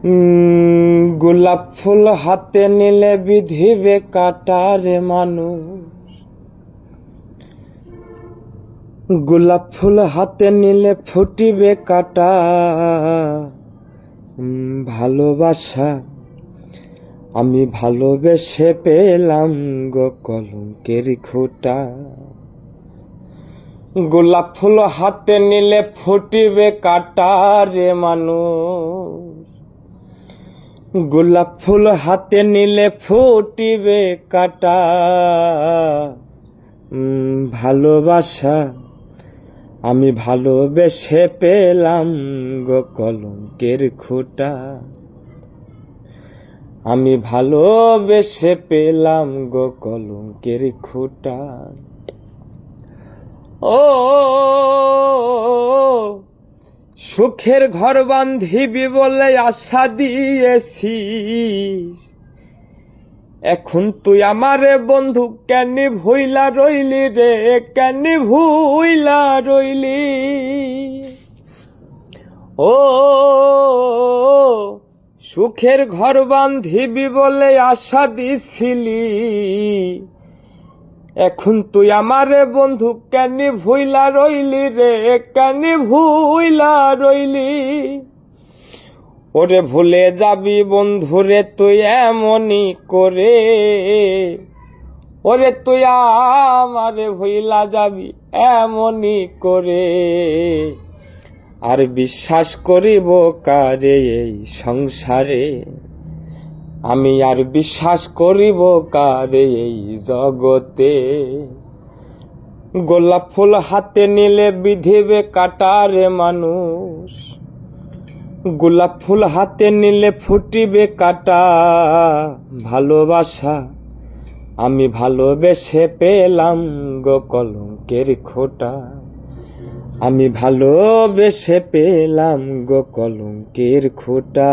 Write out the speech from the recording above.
গোলাপ ফুল হাতে নিলে বিধিবে কাটারে মানুষ। গোলাপ ফুল হাতে নিলে ফুটিবে কাটা। ভালোবাসা আমি ভালোবেসে পেলাম গো কলঙ্কের খোঁটা। গোলাপ ফুল হাতে নিলে ফুটিবে কাটারে মানুষ। গোলাপ ফুল হাতে নিলে ফুটিবে কাটা। ভালোবাসা আমি ভালোবেসে পেলাম গো কলঙ্কের খোঁটা। আমি ভালোবেসে পেলাম গো কলঙ্কের খোঁটা। ও সুখের ঘর বান্ধিবি বলে আশা দিয়েছিস, এখন তুই আমারে বন্ধু কেন ভুইলা রইলি রে, কেন ভুইলা রইলি। ও সুখের ঘর বান্ধিবি বলে আশা দিছিলি, এখন তুই আমারে বন্ধু কেন ভুইলা রইলি রে, কেন ভুইলা রইলি। ওরে ভুলে যাবি বন্ধুরে তুই এমনই করে, ওরে তুই আমারে ভুইলা যাবি এমনই করে। আর বিশ্বাস করিব কারে এই সংসারে, আমি আর বিশ্বাস করিব কারে এই জগতে। গোলাপ ফুল হাতে নিলে বিধিবে কাটারে মানুষ। গোলাপ ফুল হাতে নিলে ফুটিবে কাটা। ভালোবাসা আমি ভালোবেসে পেলাম গো কলঙ্কের খোঁটা। আমি ভালোবেসে পেলাম গো কলঙ্কের খোঁটা।